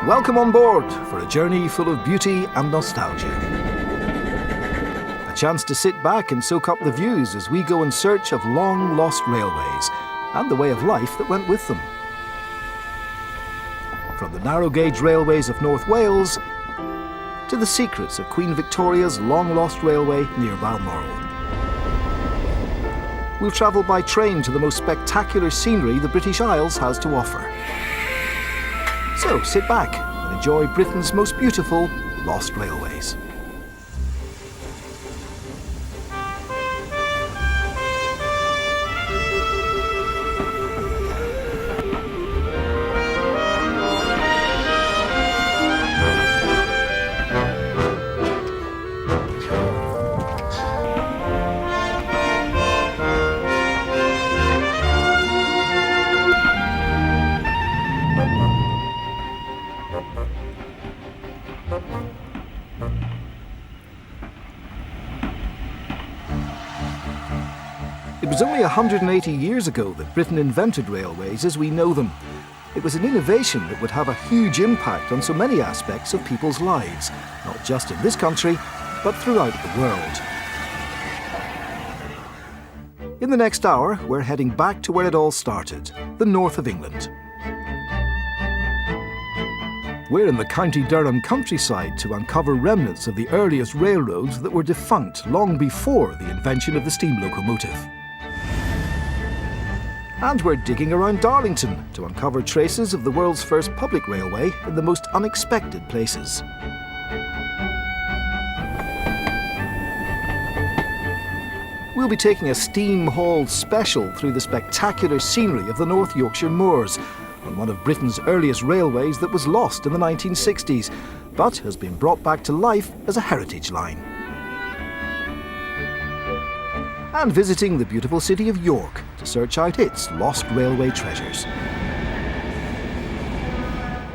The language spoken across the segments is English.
Welcome on board for a journey full of beauty and nostalgia. A chance to sit back and soak up the views as we go in search of long-lost railways and the way of life that went with them. From the narrow-gauge railways of North Wales to the secrets of Queen Victoria's long-lost railway near Balmoral. We'll travel by train to the most spectacular scenery the British Isles has to offer. So sit back and enjoy Britain's most beautiful lost railways. It was only 180 years ago that Britain invented railways as we know them. It was an innovation that would have a huge impact on so many aspects of people's lives, not just in this country, but throughout the world. In the next hour, we're heading back to where it all started, the north of England. We're in the County Durham countryside to uncover remnants of the earliest railroads that were defunct long before the invention of the steam locomotive. And we're digging around Darlington to uncover traces of the world's first public railway in the most unexpected places. We'll be taking a steam-hauled special through the spectacular scenery of the North Yorkshire Moors, on one of Britain's earliest railways that was lost in the 1960s, but has been brought back to life as a heritage line. And visiting the beautiful city of York to search out its lost railway treasures.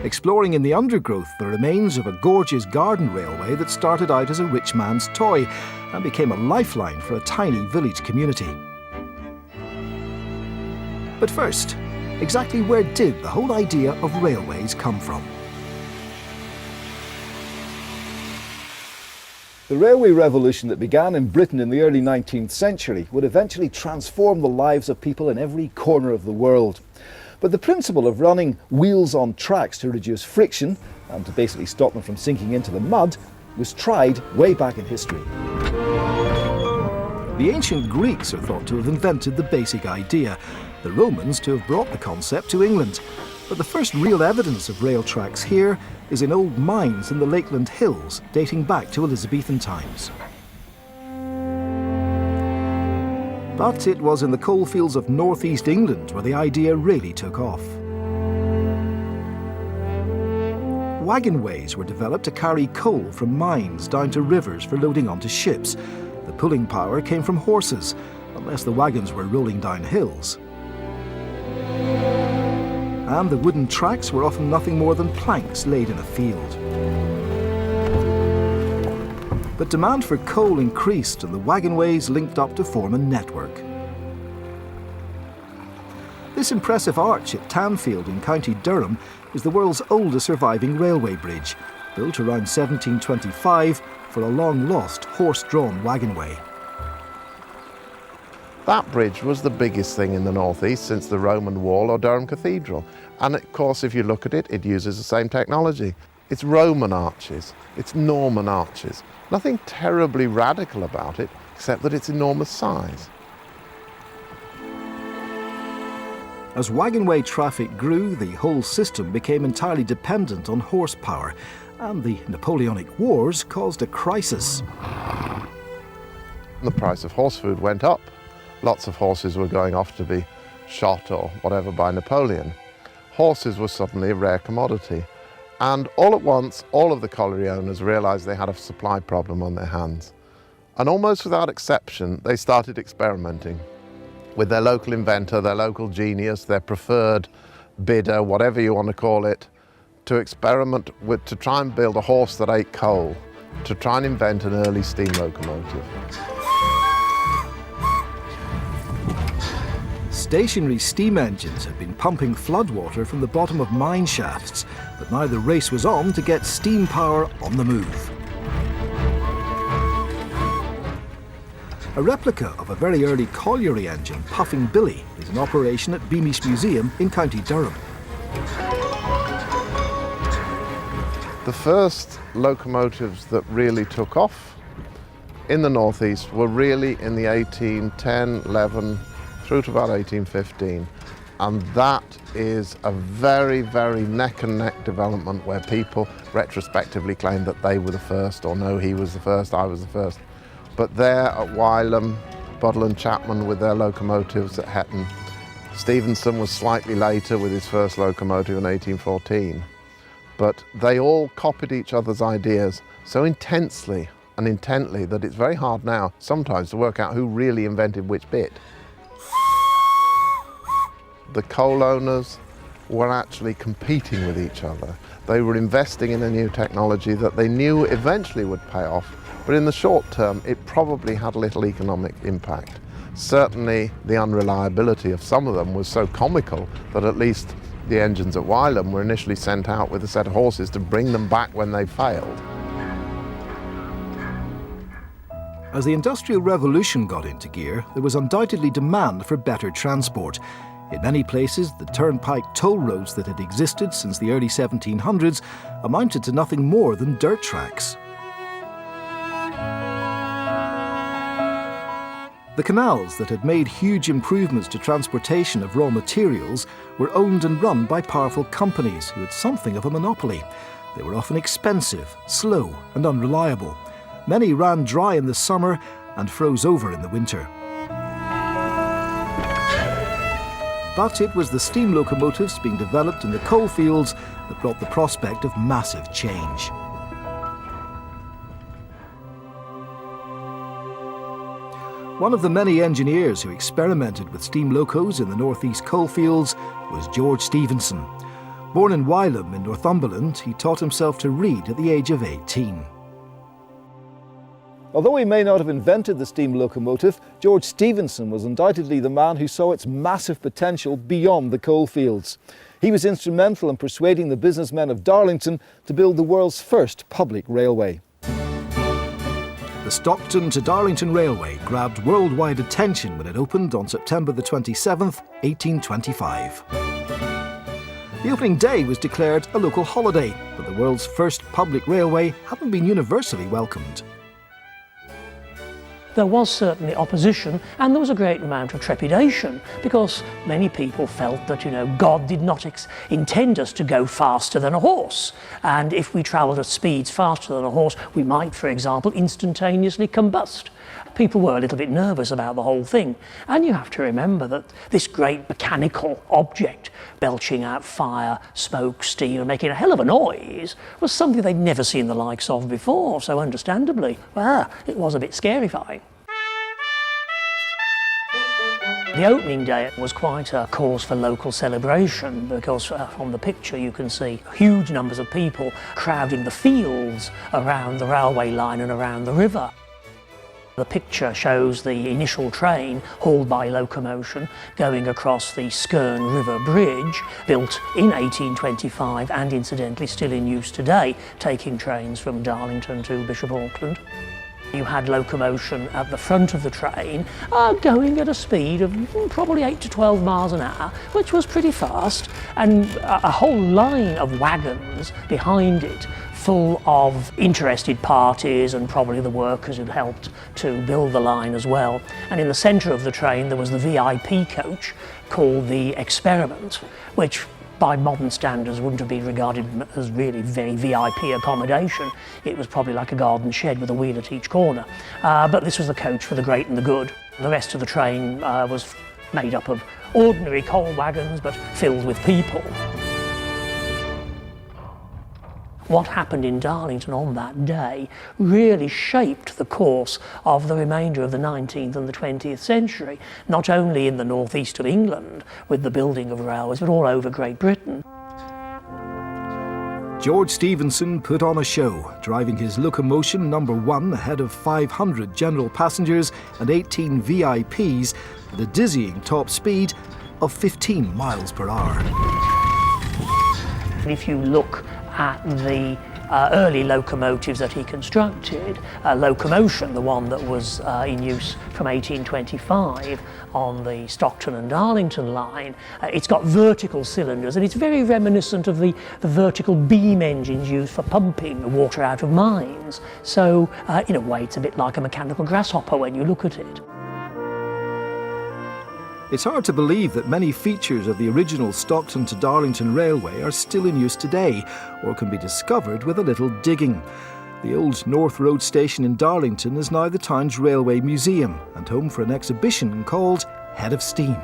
Exploring in the undergrowth the remains of a gorgeous garden railway that started out as a rich man's toy and became a lifeline for a tiny village community. But first, exactly where did the whole idea of railways come from? The railway revolution that began in Britain in the early 19th century would eventually transform the lives of people in every corner of the world. But the principle of running wheels on tracks to reduce friction and to basically stop them from sinking into the mud was tried way back in history. The ancient Greeks are thought to have invented the basic idea, the Romans to have brought the concept to England. But the first real evidence of rail tracks here is in old mines in the Lakeland Hills, dating back to Elizabethan times. But it was in the coalfields of northeast England where the idea really took off. Wagonways were developed to carry coal from mines down to rivers for loading onto ships. The pulling power came from horses, unless the wagons were rolling down hills. And the wooden tracks were often nothing more than planks laid in a field. But demand for coal increased and the wagonways linked up to form a network. This impressive arch at Tanfield in County Durham is the world's oldest surviving railway bridge, built around 1725 for a long-lost horse-drawn wagonway. That bridge was the biggest thing in the northeast since the Roman Wall or Durham Cathedral. And of course, if you look at it, it uses the same technology. It's Roman arches, it's Norman arches. Nothing terribly radical about it, except that it's enormous size. As wagonway traffic grew, the whole system became entirely dependent on horsepower, and the Napoleonic Wars caused a crisis. The price of horse food went up. Lots of horses were going off to be shot or whatever by Napoleon. Horses were suddenly a rare commodity. And all at once, all of the colliery owners realized they had a supply problem on their hands. And almost without exception, they started experimenting with their local inventor, their local genius, their preferred bidder, whatever you want to call it, to experiment with, to try and build a horse that ate coal, to try and invent an early steam locomotive. Stationary steam engines had been pumping floodwater from the bottom of mine shafts, but now the race was on to get steam power on the move. A replica of a very early colliery engine, Puffing Billy, is in operation at Beamish Museum in County Durham. The first locomotives that really took off in the northeast were really in the 1810, 11 through to about 1815. And that is a very, very neck and neck development where people retrospectively claim that they were the first, or no, he was the first, I was the first. But there at Wylam, Buddle and Chapman with their locomotives at Hetton. Stevenson was slightly later with his first locomotive in 1814. But they all copied each other's ideas so intensely and intently that it's very hard now sometimes to work out who really invented which bit. The coal owners were actually competing with each other. They were investing in a new technology that they knew eventually would pay off, but in the short term it probably had little economic impact. Certainly the unreliability of some of them was so comical that at least the engines at Wylam were initially sent out with a set of horses to bring them back when they failed. As the Industrial Revolution got into gear, there was undoubtedly demand for better transport. In many places, the turnpike toll roads that had existed since the early 1700s amounted to nothing more than dirt tracks. The canals that had made huge improvements to transportation of raw materials were owned and run by powerful companies who had something of a monopoly. They were often expensive, slow and unreliable. Many ran dry in the summer and froze over in the winter. But it was the steam locomotives being developed in the coal fields that brought the prospect of massive change. One of the many engineers who experimented with steam locos in the northeast coalfields was George Stephenson. Born in Wylam in Northumberland, he taught himself to read at the age of 18. Although he may not have invented the steam locomotive, George Stephenson was undoubtedly the man who saw its massive potential beyond the coalfields. He was instrumental in persuading the businessmen of Darlington to build the world's first public railway. The Stockton to Darlington Railway grabbed worldwide attention when it opened on September the 27th, 1825. The opening day was declared a local holiday, but the world's first public railway hadn't been universally welcomed. There was certainly opposition, and there was a great amount of trepidation, because many people felt that, God did not intend us to go faster than a horse. And if we travelled at speeds faster than a horse, we might, for example, instantaneously combust. People were a little bit nervous about the whole thing. And you have to remember that this great mechanical object, belching out fire, smoke, steam, and making a hell of a noise, was something they'd never seen the likes of before. So understandably, it was a bit scarifying. The opening day was quite a cause for local celebration, because from the picture you can see huge numbers of people crowding the fields around the railway line and around the river. The picture shows the initial train, hauled by locomotion, going across the Skerne River Bridge, built in 1825 and incidentally still in use today, taking trains from Darlington to Bishop Auckland. You had locomotion at the front of the train, going at a speed of probably 8 to 12 miles an hour, which was pretty fast, and a whole line of wagons behind it, full of interested parties and probably the workers who'd helped to build the line as well. And in the centre of the train there was the VIP coach called the Experiment, which by modern standards wouldn't have been regarded as really very VIP accommodation. It was probably like a garden shed with a wheel at each corner. But this was the coach for the great and the good. The rest of the train was made up of ordinary coal wagons but filled with people. What happened in Darlington on that day really shaped the course of the remainder of the 19th and the 20th century, not only in the northeast of England with the building of railways, but all over Great Britain. George Stephenson put on a show, driving his locomotion number 1 ahead of 500 general passengers and 18 VIPs at a dizzying top speed of 15 miles per hour. And if you look at the early locomotives that he constructed, locomotion, the one that was in use from 1825 on the Stockton and Darlington line, it's got vertical cylinders, and it's very reminiscent of the vertical beam engines used for pumping water out of mines. So in a way it's a bit like a mechanical grasshopper when you look at it. It's hard to believe that many features of the original Stockton to Darlington Railway are still in use today, or can be discovered with a little digging. The old North Road station in Darlington is now the town's railway museum and home for an exhibition called Head of Steam.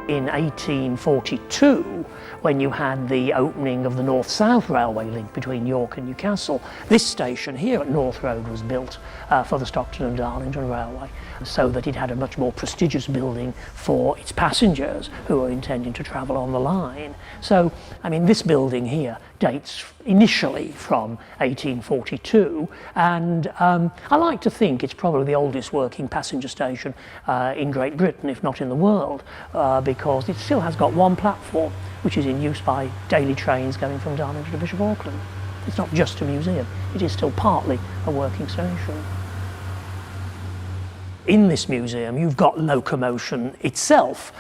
In 1842, when you had the opening of the North-South railway link between York and Newcastle, this station here at North Road was built for the Stockton and Darlington Railway, so that it had a much more prestigious building for its passengers who were intending to travel on the line. So, I mean, this building here dates initially from 1842, and I like to think it's probably the oldest working passenger station in Great Britain, if not in the world, because it still has got one platform which is in use by daily trains going from Darlington to Bishop Auckland. It's not just a museum, it is still partly a working station. In this museum you've got locomotion itself,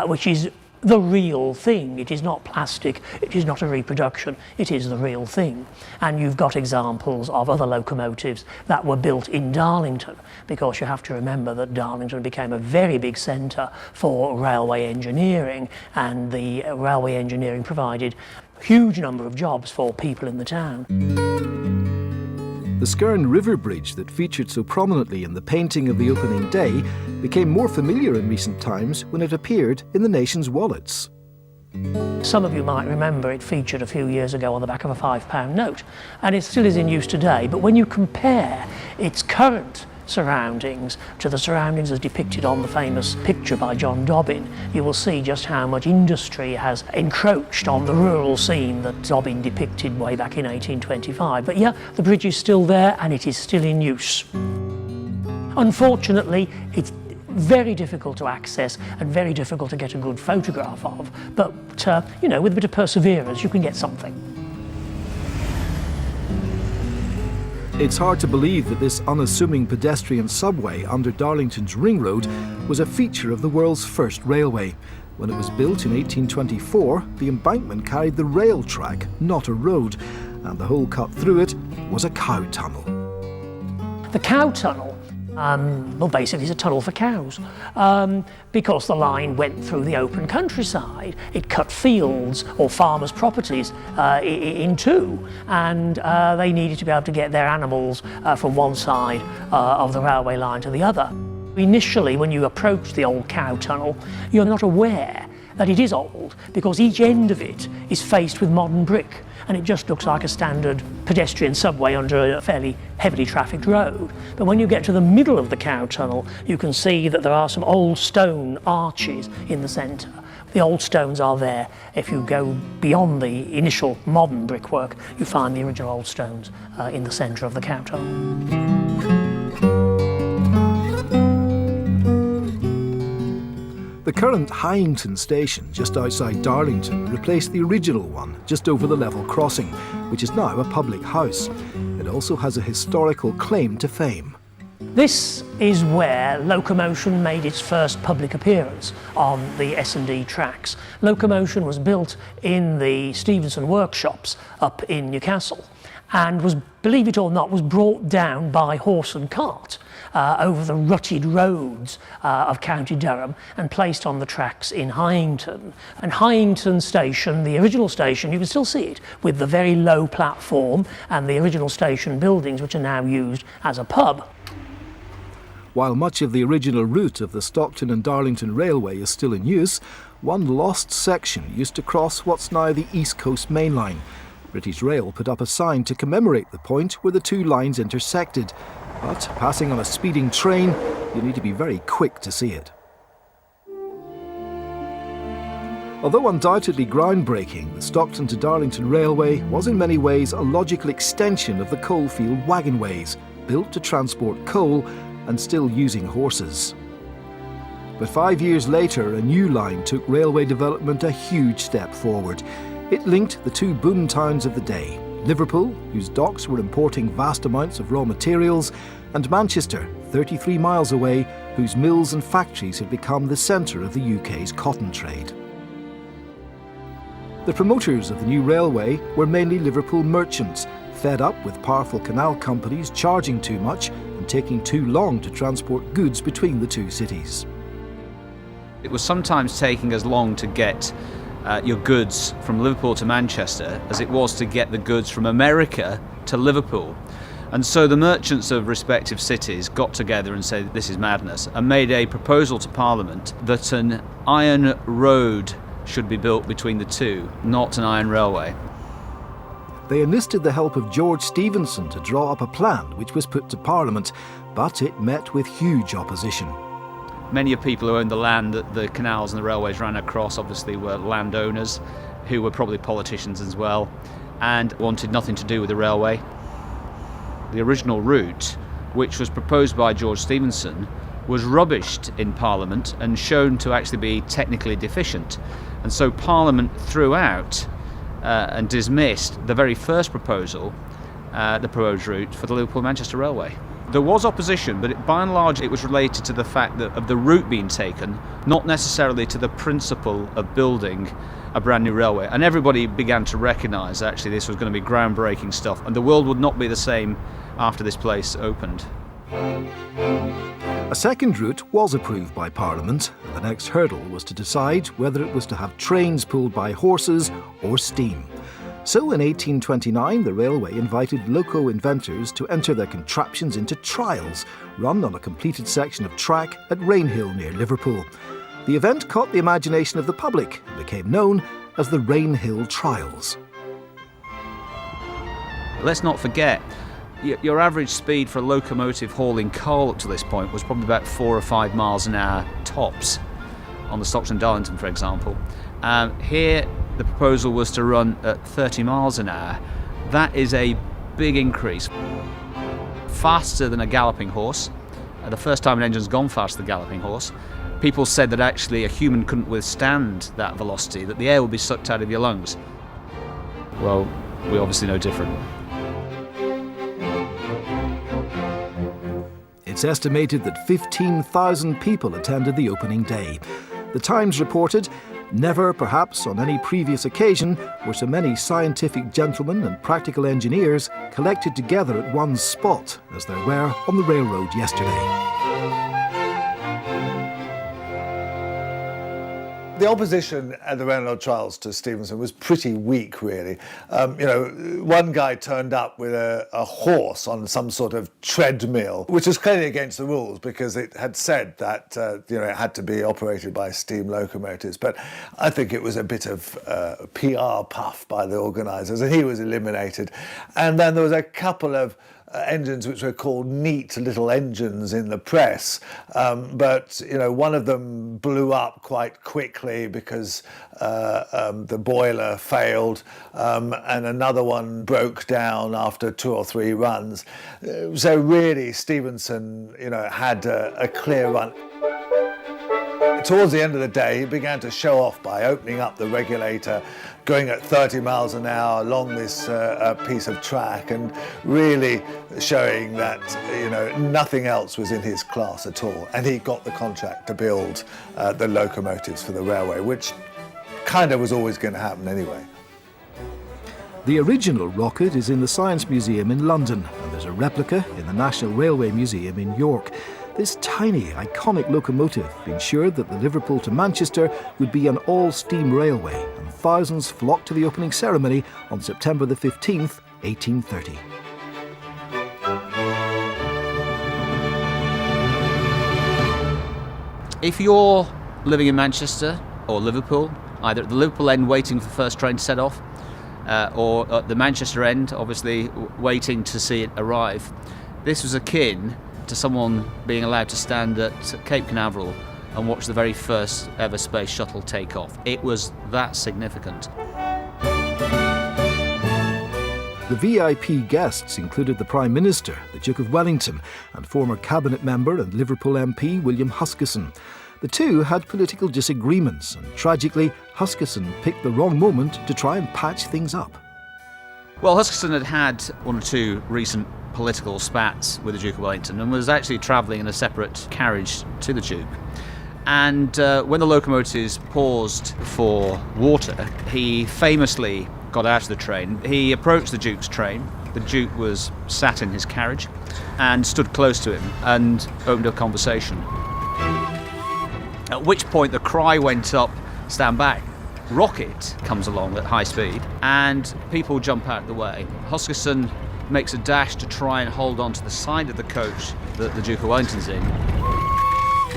which is the real thing. It is not plastic, it is not a reproduction, it is the real thing. And you've got examples of other locomotives that were built in Darlington, because you have to remember that Darlington became a very big centre for railway engineering, and the railway engineering provided a huge number of jobs for people in the town. The Skerne River Bridge that featured so prominently in the painting of the opening day became more familiar in recent times when it appeared in the nation's wallets. Some of you might remember it featured a few years ago on the back of a £5 note, and it still is in use today, but when you compare its current surroundings to the surroundings as depicted on the famous picture by John Dobbin, you will see just how much industry has encroached on the rural scene that Dobbin depicted way back in 1825. But yeah, the bridge is still there and it is still in use. Unfortunately, it's very difficult to access and very difficult to get a good photograph of, but you know, with a bit of perseverance you can get something. It's hard to believe that this unassuming pedestrian subway under Darlington's Ring Road was a feature of the world's first railway. When it was built in 1824, the embankment carried the rail track, not a road, and the hole cut through it was a cow tunnel. The cow tunnel, well, basically it's a tunnel for cows, because the line went through the open countryside. It cut fields or farmers' properties in two, and they needed to be able to get their animals from one side of the railway line to the other. Initially, when you approach the old cow tunnel, you're not aware that it is old, because each end of it is faced with modern brick, and it just looks like a standard pedestrian subway under a fairly heavily trafficked road. But when you get to the middle of the cow tunnel, you can see that there are some old stone arches in the centre. The old stones are there. If you go beyond the initial modern brickwork, you find the original old stones in the centre of the cow tunnel. The current Hyington station, just outside Darlington, replaced the original one just over the level crossing, which is now a public house. It also has a historical claim to fame. This is where locomotion made its first public appearance on the S&D tracks. Locomotion was built in the Stevenson workshops up in Newcastle, and was, believe it or not, was brought down by horse and cart over the rutted roads of County Durham and placed on the tracks in Hyington. And Hyington station, the original station, you can still see it with the very low platform and the original station buildings, which are now used as a pub. While much of the original route of the Stockton and Darlington Railway is still in use, one lost section used to cross what's now the East Coast Main Line. British Rail put up a sign to commemorate the point where the two lines intersected. But passing on a speeding train, you need to be very quick to see it. Although undoubtedly groundbreaking, the Stockton to Darlington Railway was in many ways a logical extension of the coalfield wagonways, built to transport coal and still using horses. But 5 years later, a new line took railway development a huge step forward. It linked the two boom towns of the day, Liverpool, whose docks were importing vast amounts of raw materials, and Manchester, 33 miles away, whose mills and factories had become the centre of the UK's cotton trade. The promoters of the new railway were mainly Liverpool merchants, fed up with powerful canal companies charging too much and taking too long to transport goods between the two cities. It was sometimes taking as long to get your goods from Liverpool to Manchester as it was to get the goods from America to Liverpool. And so the merchants of respective cities got together and said this is madness, and made a proposal to Parliament that an iron road should be built between the two, not an iron railway. They enlisted the help of George Stephenson to draw up a plan which was put to Parliament, but it met with huge opposition. Many of people who owned the land that the canals and the railways ran across obviously were landowners who were probably politicians as well and wanted nothing to do with the railway. The original route, which was proposed by George Stephenson, was rubbished in Parliament and shown to actually be technically deficient. And so Parliament threw out and dismissed the very first proposal, the proposed route for the Liverpool-Manchester Railway. There was opposition, but by and large it was related to the fact that of the route being taken, not necessarily to the principle of building a brand new railway. And everybody began to recognise actually this was going to be groundbreaking stuff, and the world would not be the same after this place opened. A second route was approved by Parliament. The next hurdle was to decide whether it was to have trains pulled by horses or steam. So in 1829, the railway invited loco inventors to enter their contraptions into trials, run on a completed section of track at Rainhill near Liverpool. The event caught the imagination of the public and became known as the Rainhill Trials. Let's not forget, your average speed for a locomotive hauling coal up to this point was probably about 4 or 5 miles an hour tops on the Stockton Darlington, for example. Here, the proposal was to run at 30 miles an hour. That is a big increase. Faster than a galloping horse. The first time an engine's gone faster than a galloping horse, people said that actually a human couldn't withstand that velocity, that the air would be sucked out of your lungs. Well, we obviously know different. It's estimated that 15,000 people attended the opening day. The Times reported, never, perhaps on any previous occasion, were so many scientific gentlemen and practical engineers collected together at one spot as there were on the railroad yesterday. The opposition at the railroad trials to Stephenson was pretty weak, really. One guy turned up with a horse on some sort of treadmill, which was clearly against the rules because it had said that it had to be operated by steam locomotives. But I think it was a bit of PR puff by the organisers, and he was eliminated. And then there was a couple of engines which were called neat little engines in the press, but one of them blew up quite quickly because the boiler failed, and another one broke down after 2 or 3 runs. So really Stephenson had a clear run. Towards the end of the day, he began to show off by opening up the regulator, going at 30 miles an hour along this piece of track, and really showing that nothing else was in his class at all. And he got the contract to build the locomotives for the railway, which kind of was always going to happen anyway. The original rocket is in the Science Museum in London, and there's a replica in the National Railway Museum in York. This tiny, iconic locomotive ensured that the Liverpool to Manchester would be an all-steam railway, and thousands flocked to the opening ceremony on September the 15th, 1830. If you're living in Manchester or Liverpool, either at the Liverpool end waiting for the first train to set off, or at the Manchester end, obviously waiting to see it arrive, this was akin to someone being allowed to stand at Cape Canaveral and watch the very first ever space shuttle take off. It was that significant. The VIP guests included the Prime Minister, the Duke of Wellington, and former Cabinet member and Liverpool MP William Huskisson. The two had political disagreements, and tragically, Huskisson picked the wrong moment to try and patch things up. Well, Huskisson had had one or two recent political spats with the Duke of Wellington and was actually travelling in a separate carriage to the Duke. And when the locomotives paused for water, he famously got out of the train. He approached the Duke's train. The Duke was sat in his carriage and stood close to him and opened a conversation. At which point the cry went up, "Stand back." Rocket comes along at high speed and people jump out of the way. Huskisson makes a dash to try and hold on to the side of the coach that the Duke of Wellington's in,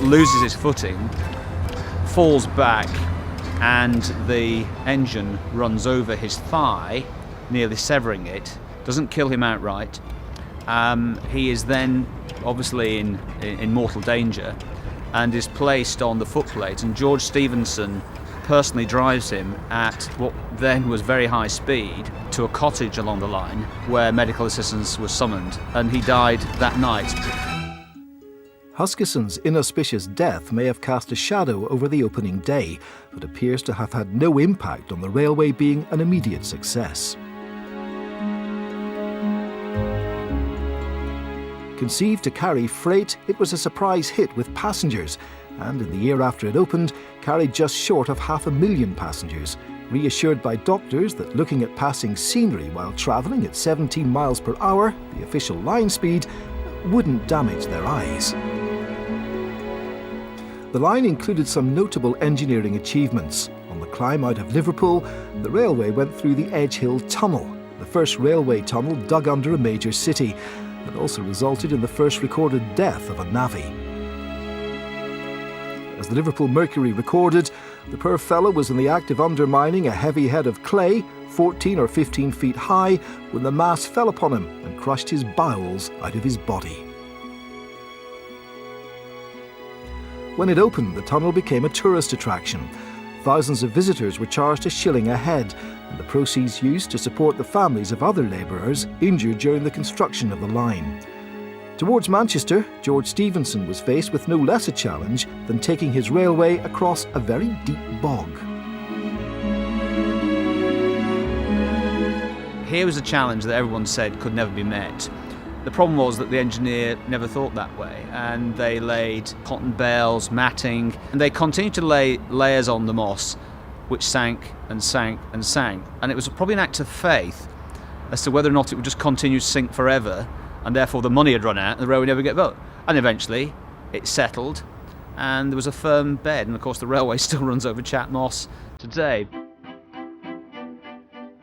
loses his footing, falls back, and the engine runs over his thigh, nearly severing it. Doesn't kill him outright. He is then obviously in mortal danger and is placed on the footplate, and George Stephenson personally drives him at what then was very high speed to a cottage along the line where medical assistance was summoned, and he died that night. Huskisson's inauspicious death may have cast a shadow over the opening day, but appears to have had no impact on the railway being an immediate success. Conceived to carry freight, it was a surprise hit with passengers, and in the year after it opened, carried just short of 500,000 passengers, reassured by doctors that looking at passing scenery while travelling at 17 miles per hour, the official line speed, wouldn't damage their eyes. The line included some notable engineering achievements. On the climb out of Liverpool, the railway went through the Edge Hill Tunnel, the first railway tunnel dug under a major city, that also resulted in the first recorded death of a navvy. As the Liverpool Mercury recorded, the poor fellow was in the act of undermining a heavy head of clay, 14 or 15 feet high, when the mass fell upon him and crushed his bowels out of his body. When it opened, the tunnel became a tourist attraction. Thousands of visitors were charged a shilling a head, and the proceeds used to support the families of other labourers injured during the construction of the line. Towards Manchester, George Stephenson was faced with no less a challenge than taking his railway across a very deep bog. Here was a challenge that everyone said could never be met. The problem was that the engineer never thought that way, and they laid cotton bales, matting, and they continued to lay layers on the moss, which sank and sank and sank. And it was probably an act of faith as to whether or not it would just continue to sink forever, and therefore the money had run out and the railway never get built. And eventually it settled and there was a firm bed, and of course the railway still runs over Chat Moss today.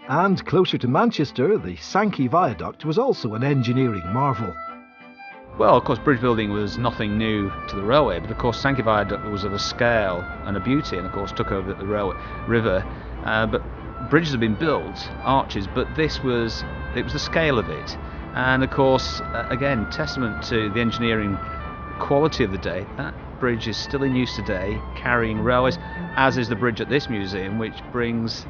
And closer to Manchester, the Sankey Viaduct was also an engineering marvel. Well, of course, bridge building was nothing new to the railway, but of course Sankey Viaduct was of a scale and a beauty, and of course took over the railway river. But bridges had been built, arches, but it was the scale of it. And of course, again, testament to the engineering quality of the day. That bridge is still in use today, carrying railways, as is the bridge at this museum, which brings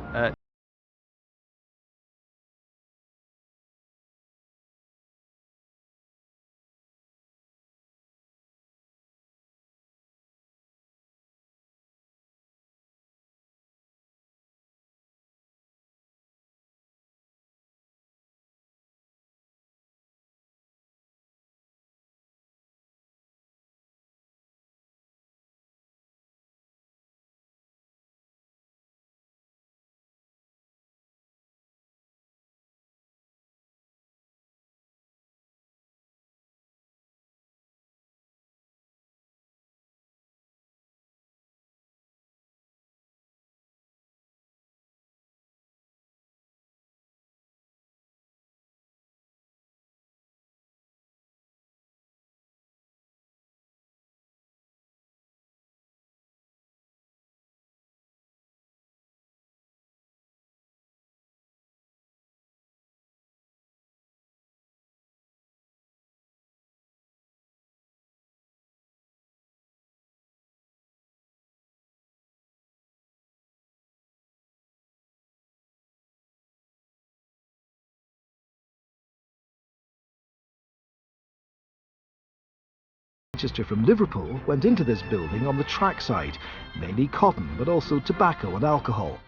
Manchester from Liverpool went into this building on the track side, mainly cotton but also tobacco and alcohol.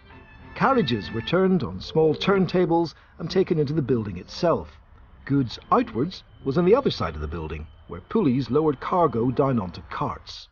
Carriages were turned on small turntables and taken into the building itself. Goods outwards was on the other side of the building, where pulleys lowered cargo down onto carts.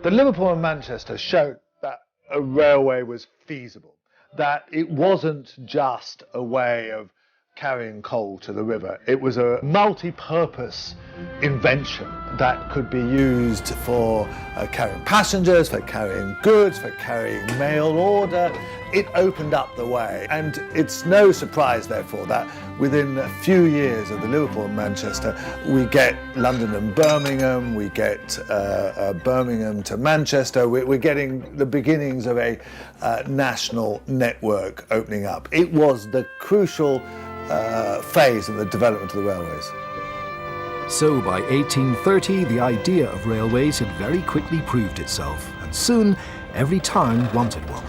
The Liverpool and Manchester showed that a railway was feasible, that it wasn't just a way of carrying coal to the river. It was a multi-purpose invention that could be used for carrying passengers, for carrying goods, for carrying mail order. It opened up the way, and it's no surprise, therefore, that within a few years of the Liverpool and Manchester, we get London and Birmingham, we get Birmingham to Manchester. We're getting the beginnings of a national network opening up. It was the crucial phase in the development of the railways. So by 1830, the idea of railways had very quickly proved itself, and soon every town wanted one.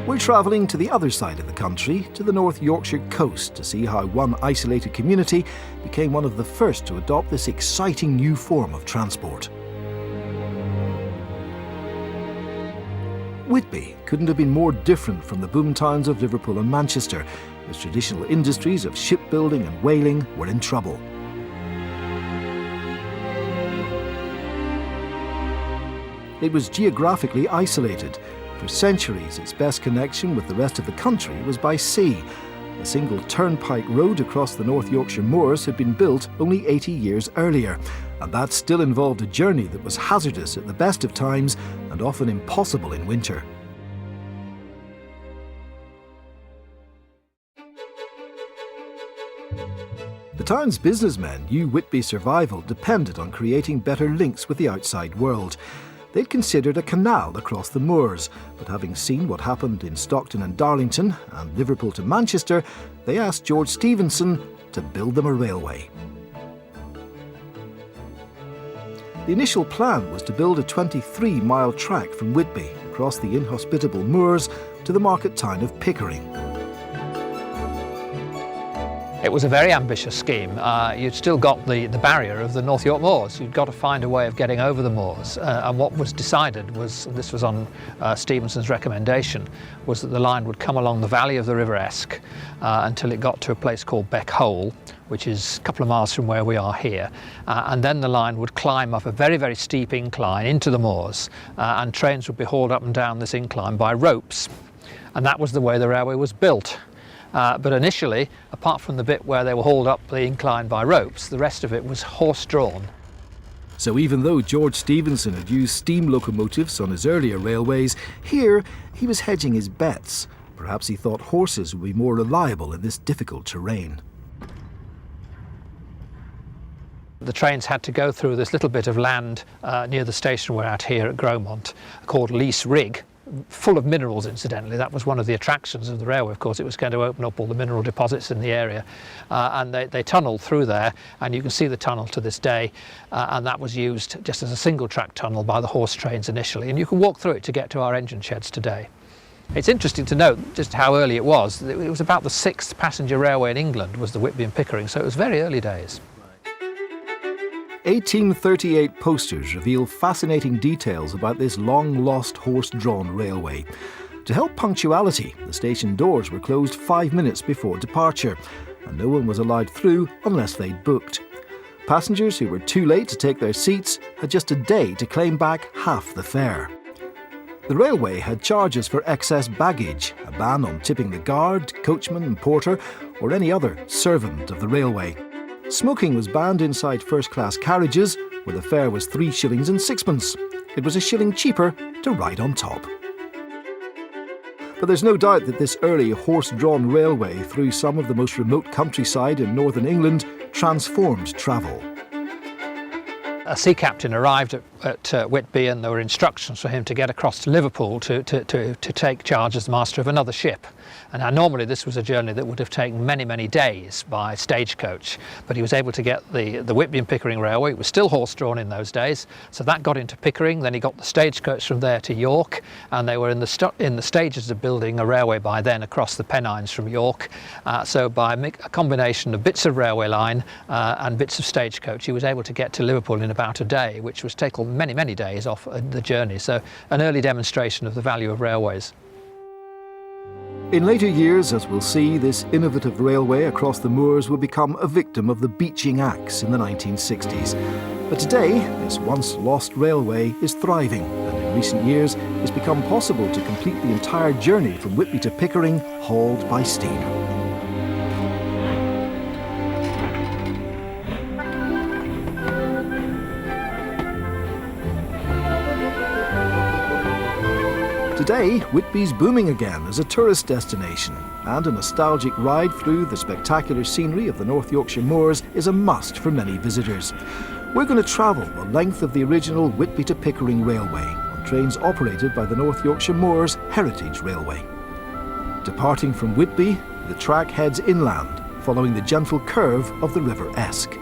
We're travelling to the other side of the country, to the North Yorkshire coast, to see how one isolated community became one of the first to adopt this exciting new form of transport. Whitby couldn't have been more different from the boom towns of Liverpool and Manchester, whose traditional industries of shipbuilding and whaling were in trouble. It was geographically isolated. For centuries, its best connection with the rest of the country was by sea. A single turnpike road across the North Yorkshire Moors had been built only 80 years earlier, and that still involved a journey that was hazardous at the best of times and often impossible in winter. The town's businessmen knew Whitby's survival depended on creating better links with the outside world. They'd considered a canal across the moors, but having seen what happened in Stockton and Darlington and Liverpool to Manchester, they asked George Stephenson to build them a railway. The initial plan was to build a 23-mile track from Whitby across the inhospitable moors to the market town of Pickering. It was a very ambitious scheme. You'd still got the barrier of the North York Moors. You'd got to find a way of getting over the moors. And what was decided was, and this was on Stephenson's recommendation, was that the line would come along the valley of the River Esk until it got to a place called Beck Hole, which is a couple of miles from where we are here. And then the line would climb up a very, very steep incline into the moors, and trains would be hauled up and down this incline by ropes. And that was the way the railway was built. But initially, apart from the bit where they were hauled up the incline by ropes, the rest of it was horse-drawn. So even though George Stephenson had used steam locomotives on his earlier railways, here he was hedging his bets. Perhaps he thought horses would be more reliable in this difficult terrain. The trains had to go through this little bit of land near the station we're at here at Gromont, called Lease Rig, full of minerals, incidentally. That was one of the attractions of the railway, of course. It was going to open up all the mineral deposits in the area. And they tunnelled through there, and you can see the tunnel to this day. And that was used just as a single-track tunnel by the horse trains initially. And you can walk through it to get to our engine sheds today. It's interesting to note just how early it was. It was about the 6th passenger railway in England was the Whitby and Pickering, so it was very early days. 1838 posters reveal fascinating details about this long-lost horse-drawn railway. To help punctuality, the station doors were closed 5 minutes before departure, and no one was allowed through unless they'd booked. Passengers who were too late to take their seats had just a day to claim back half the fare. The railway had charges for excess baggage, a ban on tipping the guard, coachman and porter, or any other servant of the railway. Smoking was banned inside first-class carriages, where the fare was 3 shillings and sixpence. It was a shilling cheaper to ride on top. But there's no doubt that this early horse-drawn railway through some of the most remote countryside in northern England transformed travel. A sea captain arrived at Whitby, and there were instructions for him to get across to Liverpool to take charge as the master of another ship. And now normally this was a journey that would have taken many, many days by stagecoach, but he was able to get the Whitby and Pickering Railway. It was still horse-drawn in those days, so that got into Pickering. Then he got the stagecoach from there to York, and they were in the stages of building a railway by then across the Pennines from York. So by a combination of bits of railway line and bits of stagecoach, he was able to get to Liverpool in about a day, which was taken many, many days off the journey. So an early demonstration of the value of railways. In later years, as we'll see, this innovative railway across the moors would become a victim of the beaching axe in the 1960s. But today, this once lost railway is thriving, and in recent years it's become possible to complete the entire journey from Whitby to Pickering hauled by steam. Today, Whitby's booming again as a tourist destination, and a nostalgic ride through the spectacular scenery of the North Yorkshire Moors is a must for many visitors. We're going to travel the length of the original Whitby to Pickering Railway on trains operated by the North Yorkshire Moors Heritage Railway. Departing from Whitby, the track heads inland, following the gentle curve of the River Esk.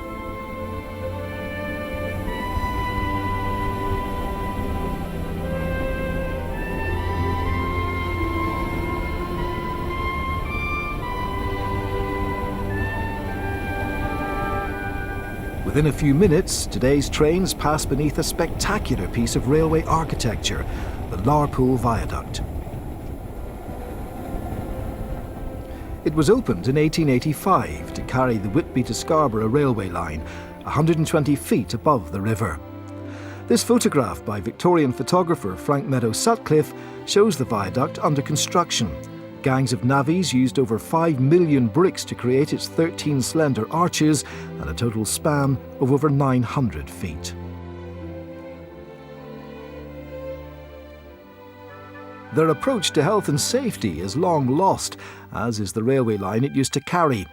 Within a few minutes, today's trains pass beneath a spectacular piece of railway architecture, the Larpool Viaduct. It was opened in 1885 to carry the Whitby to Scarborough railway line, 120 feet above the river. This photograph by Victorian photographer Frank Meadow Sutcliffe shows the viaduct under construction. Gangs of navvies used over 5 million bricks to create its 13 slender arches and a total span of over 900 feet. Their approach to health and safety is long lost, as is the railway line it used to carry.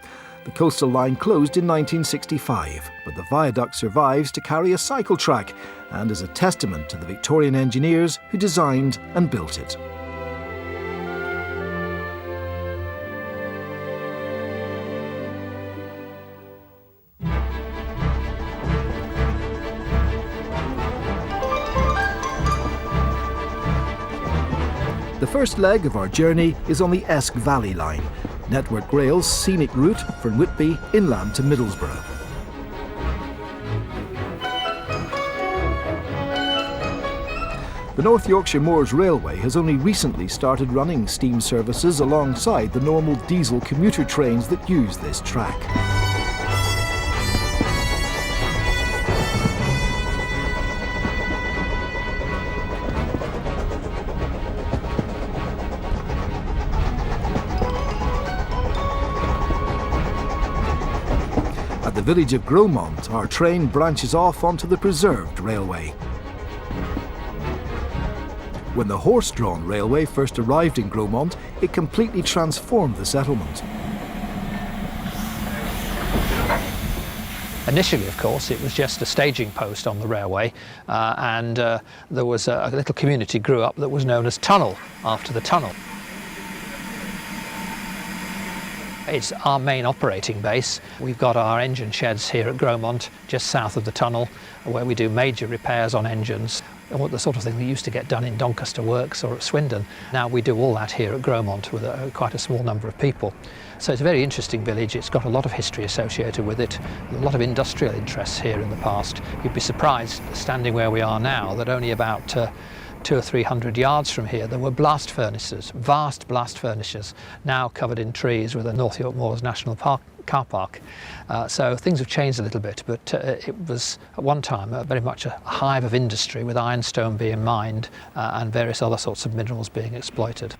The coastal line closed in 1965, but the viaduct survives to carry a cycle track and is a testament to the Victorian engineers who designed and built it. The first leg of our journey is on the Esk Valley line, Network Rail's scenic route from Whitby inland to Middlesbrough. The North Yorkshire Moors Railway has only recently started running steam services alongside the normal diesel commuter trains that use this track. At the village of Gromont, our train branches off onto the preserved railway. When the horse-drawn railway first arrived in Gromont, it completely transformed the settlement. Initially, of course, it was just a staging post on the railway, and there was a little community grew up that was known as Tunnel, after the tunnel. It's our main operating base. We've got our engine sheds here at Gromont, just south of the tunnel, where we do major repairs on engines, the sort of thing that used to get done in Doncaster Works or at Swindon. Now we do all that here at Gromont with quite a small number of people. So it's a very interesting village. It's got a lot of history associated with it, a lot of industrial interests here in the past. You'd be surprised, standing where we are now, that only about 200 or 300 yards from here there were blast furnaces, vast blast furnaces, now covered in trees with the North York Moors National Park car park. So things have changed a little bit, but it was at one time very much a hive of industry, with ironstone being mined and various other sorts of minerals being exploited.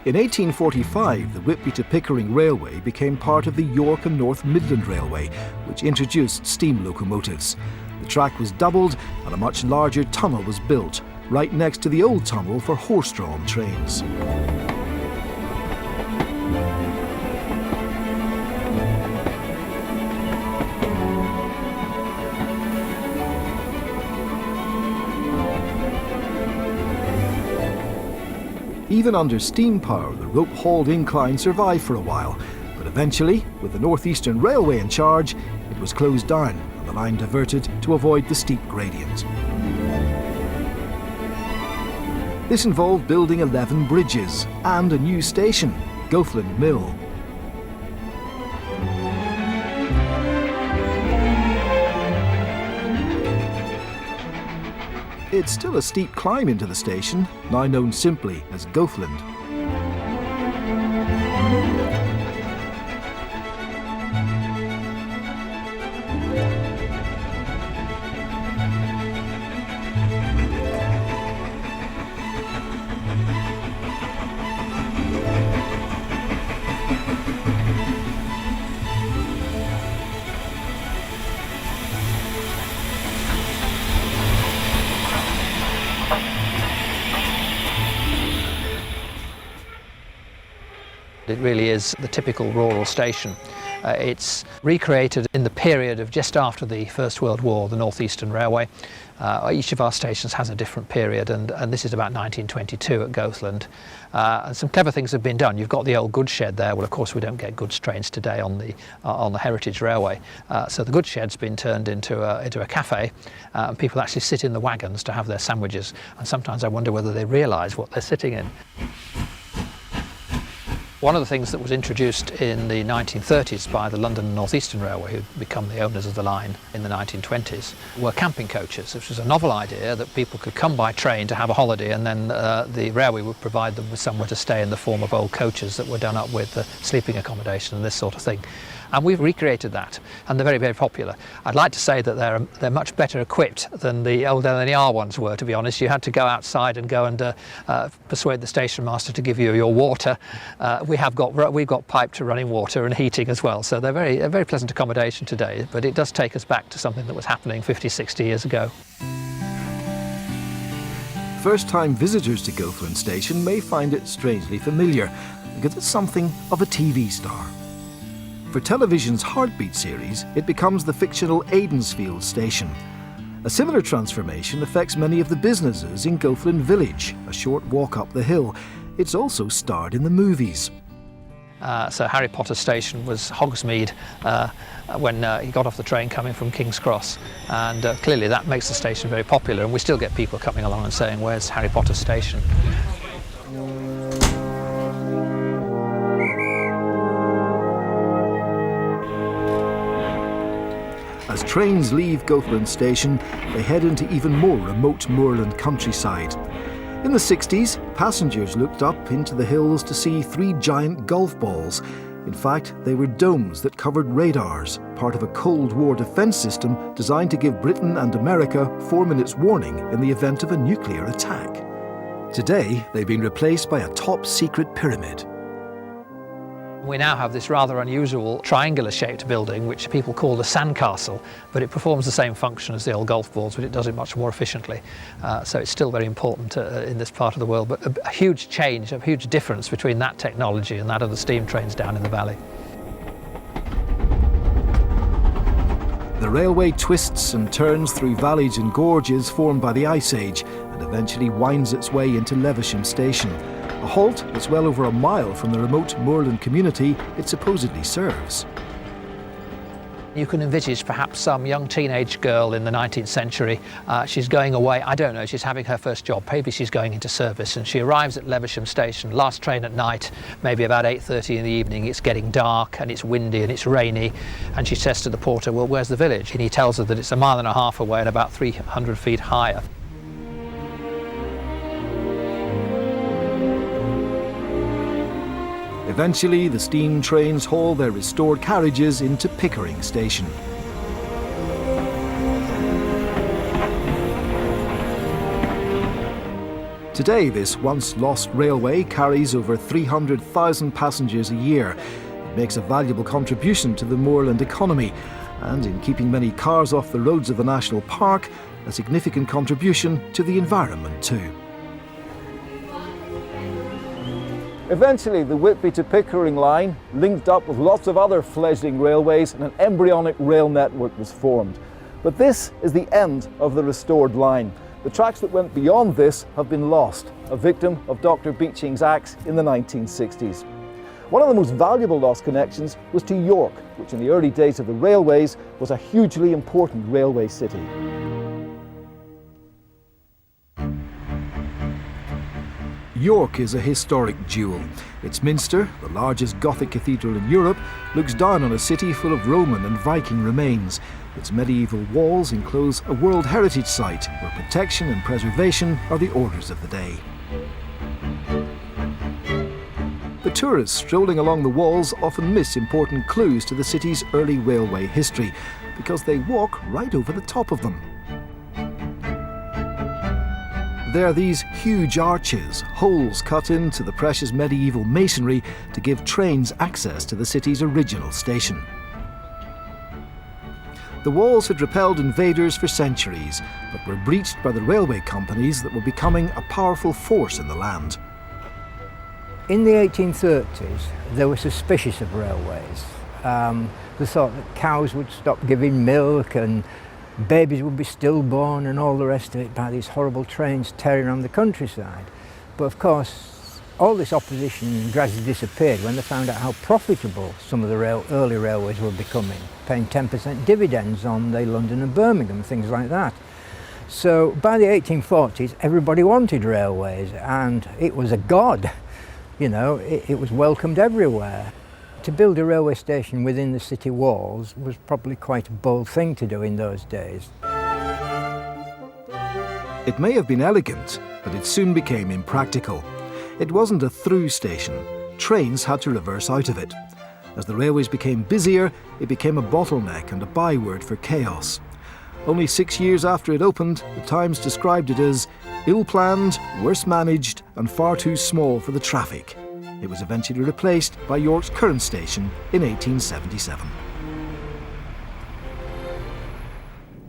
In 1845, the Whitby to Pickering Railway became part of the York and North Midland Railway, which introduced steam locomotives. The track was doubled and a much larger tunnel was built, right next to the old tunnel for horse-drawn trains. Even under steam power, the rope-hauled incline survived for a while, but eventually, with the North Eastern Railway in charge, it was closed down and the line diverted to avoid the steep gradient. This involved building 11 bridges and a new station, Goathland Mill. It's still a steep climb into the station, now known simply as Goathland. It really is the typical rural station. It's recreated in the period of just after the First World War, the North Eastern Railway. Each of our stations has a different period, and this is about 1922 at Goathland. And some clever things have been done. You've got the old goods shed there. Well, of course, we don't get goods trains today on the Heritage Railway. So the goods shed's been turned into a cafe, and people actually sit in the wagons to have their sandwiches. And sometimes I wonder whether they realise what they're sitting in. One of the things that was introduced in the 1930s by the London and North Eastern Railway, who'd become the owners of the line in the 1920s, were camping coaches, which was a novel idea that people could come by train to have a holiday, and then the railway would provide them with somewhere to stay in the form of old coaches that were done up with sleeping accommodation and this sort of thing. And we've recreated that, and they're very, very popular. I'd like to say that they're much better equipped than the old LNER ones were, to be honest. You had to go outside and go and persuade the station master to give you your water. We've got pipe to running water and heating as well, so they're a very pleasant accommodation today, but it does take us back to something that was happening 50, 60 years ago. First-time visitors to Goathland Station may find it strangely familiar, because it's something of a TV star. For television's Heartbeat series, it becomes the fictional Aidensfield station. A similar transformation affects many of the businesses in Goathland Village, a short walk up the hill. It's also starred in the movies. So Harry Potter Station was Hogsmeade when he got off the train coming from King's Cross, and clearly that makes the station very popular, and we still get people coming along and saying, "Where's Harry Potter Station?" As trains leave Goathland Station, they head into even more remote moorland countryside. In the 60s, passengers looked up into the hills to see 3 giant golf balls. In fact, they were domes that covered radars, part of a Cold War defence system designed to give Britain and America 4 minutes warning in the event of a nuclear attack. Today, they've been replaced by a top-secret pyramid. We now have this rather unusual triangular-shaped building, which people call the sandcastle, but it performs the same function as the old golf balls, but it does it much more efficiently. So it's still very important in this part of the world, but a huge change, a huge difference between that technology and that of the steam trains down in the valley. The railway twists and turns through valleys and gorges formed by the Ice Age and eventually winds its way into Levisham Station, a halt that's well over a mile from the remote moorland community it supposedly serves. You can envisage perhaps some young teenage girl in the 19th century. She's going away, I don't know, she's having her first job, maybe she's going into service, and she arrives at Levisham Station, last train at night, maybe about 8:30 in the evening. It's getting dark and it's windy and it's rainy, and she says to the porter, "Well, where's the village?" And he tells her that it's 1.5 miles away and about 300 feet higher. Eventually, the steam trains haul their restored carriages into Pickering Station. Today, this once-lost railway carries over 300,000 passengers a year. It makes a valuable contribution to the moorland economy, and in keeping many cars off the roads of the National Park, a significant contribution to the environment too. Eventually, the Whitby to Pickering line linked up with lots of other fledgling railways, and an embryonic rail network was formed. But this is the end of the restored line. The tracks that went beyond this have been lost, a victim of Dr. Beeching's axe in the 1960s. One of the most valuable lost connections was to York, which in the early days of the railways was a hugely important railway city. York is a historic jewel. Its minster, the largest Gothic cathedral in Europe, looks down on a city full of Roman and Viking remains. Its medieval walls enclose a World Heritage Site where protection and preservation are the orders of the day. The tourists strolling along the walls often miss important clues to the city's early railway history because they walk right over the top of them. There are these huge arches, holes cut into the precious medieval masonry to give trains access to the city's original station. The walls had repelled invaders for centuries, but were breached by the railway companies that were becoming a powerful force in the land. In the 1830s, they were suspicious of railways. They thought that cows would stop giving milk and babies would be stillborn and all the rest of it by these horrible trains tearing around the countryside. But of course, all this opposition gradually disappeared when they found out how profitable some of the early railways were becoming, paying 10% dividends on the London and Birmingham, things like that. So by the 1840s, everybody wanted railways and it was a god. You know, it was welcomed everywhere. To build a railway station within the city walls was probably quite a bold thing to do in those days. It may have been elegant, but it soon became impractical. It wasn't a through station. Trains had to reverse out of it. As the railways became busier, it became a bottleneck and a byword for chaos. Only 6 years after it opened, the Times described it as ill-planned, worse managed, and far too small for the traffic. It was eventually replaced by York's current station in 1877.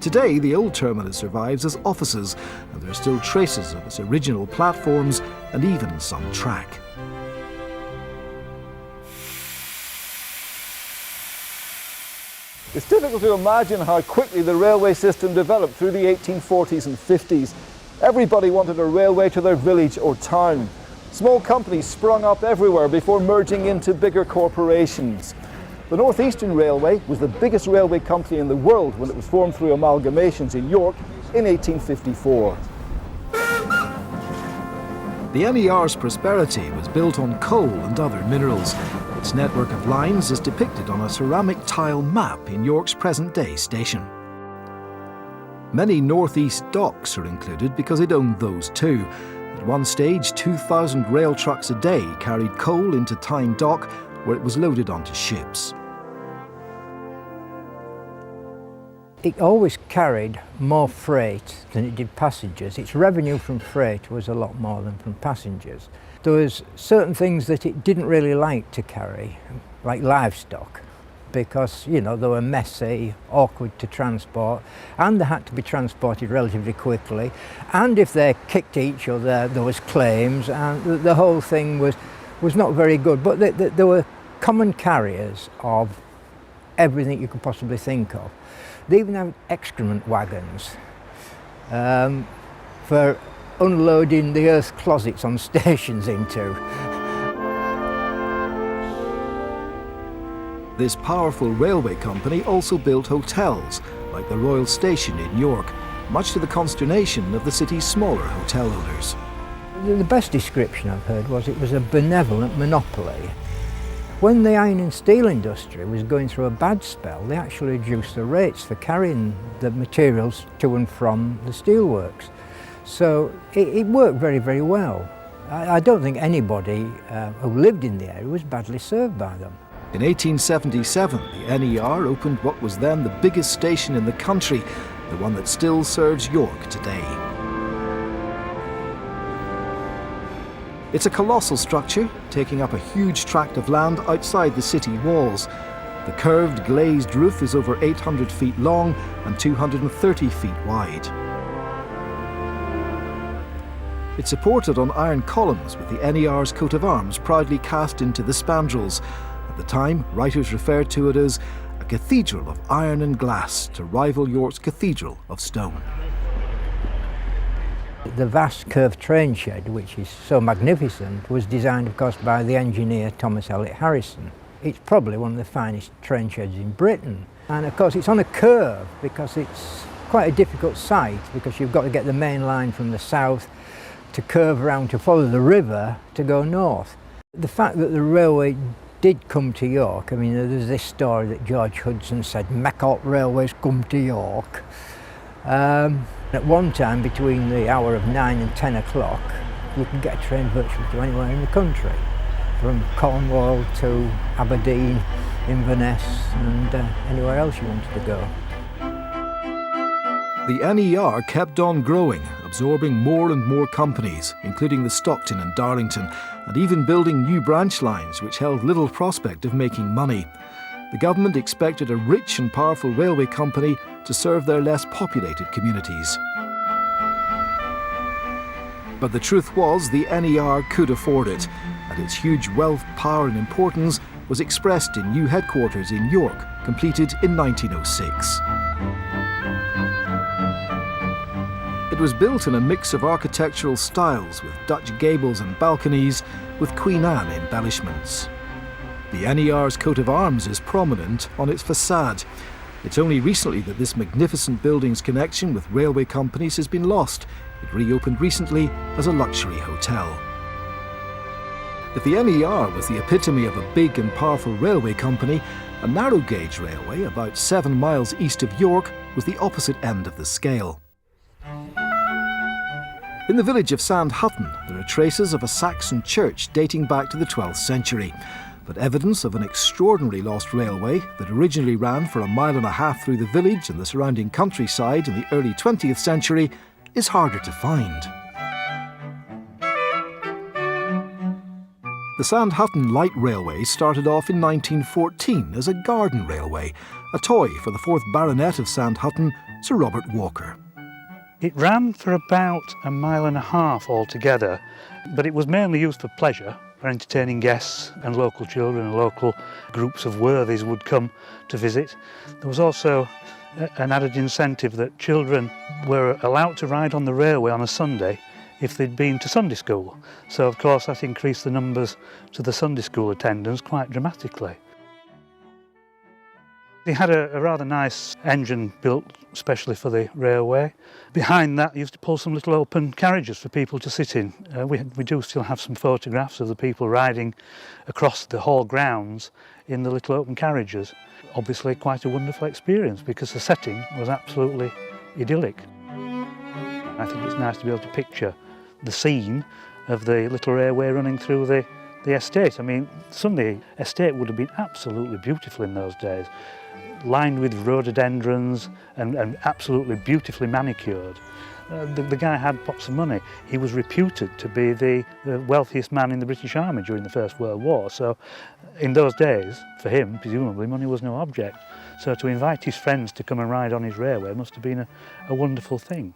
Today, the old terminus survives as offices, and there are still traces of its original platforms and even some track. It's difficult to imagine how quickly the railway system developed through the 1840s and 50s. Everybody wanted a railway to their village or town. Small companies sprung up everywhere before merging into bigger corporations. The North Eastern Railway was the biggest railway company in the world when it was formed through amalgamations in York in 1854. The NER's prosperity was built on coal and other minerals. Its network of lines is depicted on a ceramic tile map in York's present-day station. Many northeast docks are included because it owned those too. At one stage, 2,000 rail trucks a day carried coal into Tyne Dock, where it was loaded onto ships. It always carried more freight than it did passengers. Its revenue from freight was a lot more than from passengers. There was certain things that it didn't really like to carry, like livestock, because, you know, they were messy, awkward to transport, and they had to be transported relatively quickly. And if they kicked each other, there was claims, and the whole thing was not very good. But there were common carriers of everything you could possibly think of. They even had excrement wagons for unloading the earth closets on stations into. This powerful railway company also built hotels, like the Royal Station in York, much to the consternation of the city's smaller hotel owners. The best description I've heard was it was a benevolent monopoly. When the iron and steel industry was going through a bad spell, they actually reduced the rates for carrying the materials to and from the steelworks. So it worked very, very well. I don't think anybody who lived in the area was badly served by them. In 1877, the NER opened what was then the biggest station in the country, the one that still serves York today. It's a colossal structure, taking up a huge tract of land outside the city walls. The curved glazed roof is over 800 feet long and 230 feet wide. It's supported on iron columns with the NER's coat of arms proudly cast into the spandrels. At the time, writers referred to it as a cathedral of iron and glass to rival York's cathedral of stone. The vast curved train shed, which is so magnificent, was designed, of course, by the engineer Thomas Elliott Harrison. It's probably one of the finest train sheds in Britain. And of course it's on a curve because it's quite a difficult site, because you've got to get the main line from the south to curve around to follow the river to go north. The fact that the railway did come to York, I mean, there's this story that George Hudson said, "Mackart Railways come to York." At one time, between the hour of 9 and 10 o'clock, you could get a train virtually to anywhere in the country, from Cornwall to Aberdeen, Inverness, and anywhere else you wanted to go. The NER kept on growing, absorbing more and more companies, including the Stockton and Darlington, and even building new branch lines which held little prospect of making money. The government expected a rich and powerful railway company to serve their less populated communities. But the truth was the NER could afford it, and its huge wealth, power and importance was expressed in new headquarters in York, completed in 1906. It was built in a mix of architectural styles, with Dutch gables and balconies, with Queen Anne embellishments. The NER's coat of arms is prominent on its facade. It's only recently that this magnificent building's connection with railway companies has been lost. It reopened recently as a luxury hotel. If the NER was the epitome of a big and powerful railway company, a narrow gauge railway about 7 miles east of York was the opposite end of the scale. In the village of Sandhutton, there are traces of a Saxon church dating back to the 12th century, but evidence of an extraordinary lost railway that originally ran for 1.5 miles through the village and the surrounding countryside in the early 20th century is harder to find. The Sandhutton Light Railway started off in 1914 as a garden railway, a toy for the 4th Baronet of Sandhutton, Sir Robert Walker. It ran for about 1.5 miles altogether, but it was mainly used for pleasure, for entertaining guests and local children, and local groups of worthies would come to visit. There was also an added incentive that children were allowed to ride on the railway on a Sunday if they'd been to Sunday school. So of course that increased the numbers to the Sunday school attendance quite dramatically. They had a rather nice engine built especially for the railway. Behind that, used to pull some little open carriages for people to sit in. We do still have some photographs of the people riding across the hall grounds in the little open carriages. Obviously quite a wonderful experience because the setting was absolutely idyllic. I think it's nice to be able to picture the scene of the little railway running through the estate. I mean, Sunday estate would have been absolutely beautiful in those days, lined with rhododendrons and absolutely beautifully manicured. The guy had pots of money. He was reputed to be the wealthiest man in the British Army during the First World War. So in those days, for him, presumably, money was no object. So to invite his friends to come and ride on his railway must have been a wonderful thing.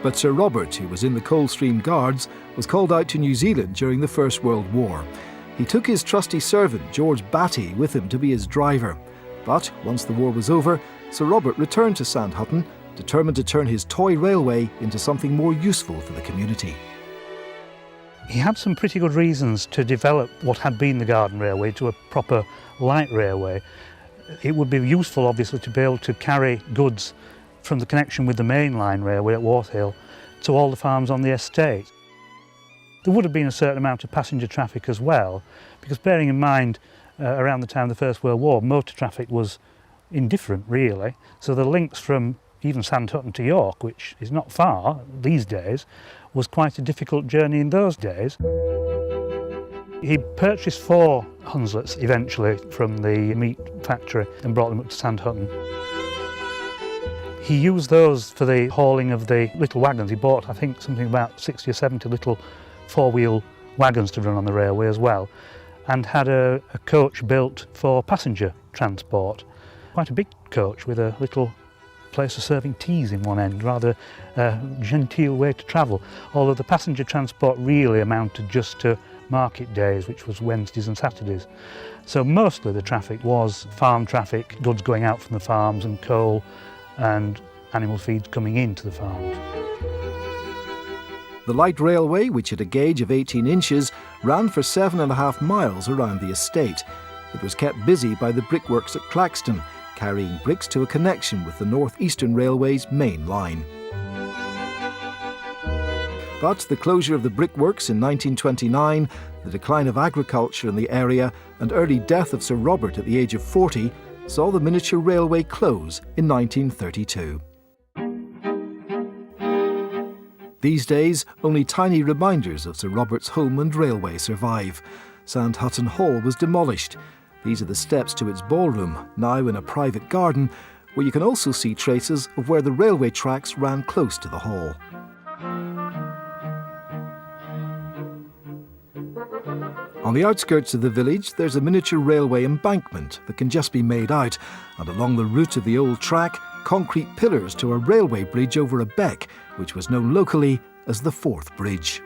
But Sir Robert, who was in the Coldstream Guards, was called out to New Zealand during the First World War. He took his trusty servant, George Batty, with him to be his driver. But once the war was over, Sir Robert returned to Sandhutton, determined to turn his toy railway into something more useful for the community. He had some pretty good reasons to develop what had been the garden railway to a proper light railway. It would be useful, obviously, to be able to carry goods from the connection with the main line railway at Worthill to all the farms on the estate. There would have been a certain amount of passenger traffic as well, because bearing in mind around the time of the First World War, motor traffic was indifferent really, so the links from even Sandhutton to York, which is not far these days, was quite a difficult journey in those days. He purchased 4 Hunslets eventually from the meat factory and brought them up to Sandhutton. He used those for the hauling of the little wagons. He bought, I think, something about 60 or 70 little 4-wheel wagons to run on the railway as well, and had a coach built for passenger transport. Quite a big coach with a little place for serving teas in one end, rather a genteel way to travel, although the passenger transport really amounted just to market days, which was Wednesdays and Saturdays. So mostly the traffic was farm traffic, goods going out from the farms and coal and animal feeds coming into the farms. The light railway, which had a gauge of 18 inches, ran for 7.5 miles around the estate. It was kept busy by the brickworks at Claxton, carrying bricks to a connection with the North Eastern Railway's main line. But the closure of the brickworks in 1929, the decline of agriculture in the area, and early death of Sir Robert at the age of 40 saw the miniature railway close in 1932. These days, only tiny reminders of Sir Robert's home and railway survive. Sandhutton Hall was demolished. These are the steps to its ballroom, now in a private garden, where you can also see traces of where the railway tracks ran close to the hall. On the outskirts of the village, there's a miniature railway embankment that can just be made out, and along the route of the old track, concrete pillars to a railway bridge over a beck, which was known locally as the Forth Bridge.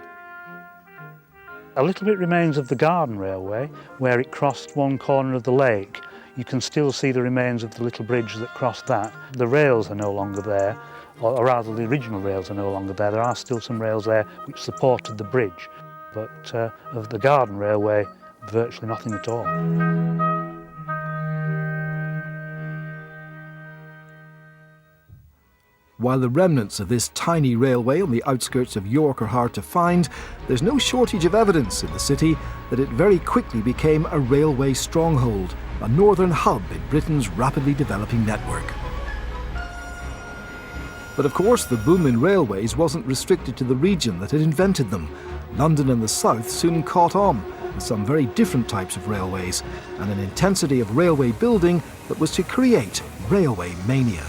A little bit remains of the Garden Railway, where it crossed one corner of the lake. You can still see the remains of the little bridge that crossed that. The rails are no longer there, or rather the original rails are no longer there. There are still some rails there which supported the bridge, but of the Garden Railway, virtually nothing at all. While the remnants of this tiny railway on the outskirts of York are hard to find, there's no shortage of evidence in the city that it very quickly became a railway stronghold, a northern hub in Britain's rapidly developing network. But of course, the boom in railways wasn't restricted to the region that had invented them. London and the south soon caught on, with some very different types of railways, and an intensity of railway building that was to create railway mania.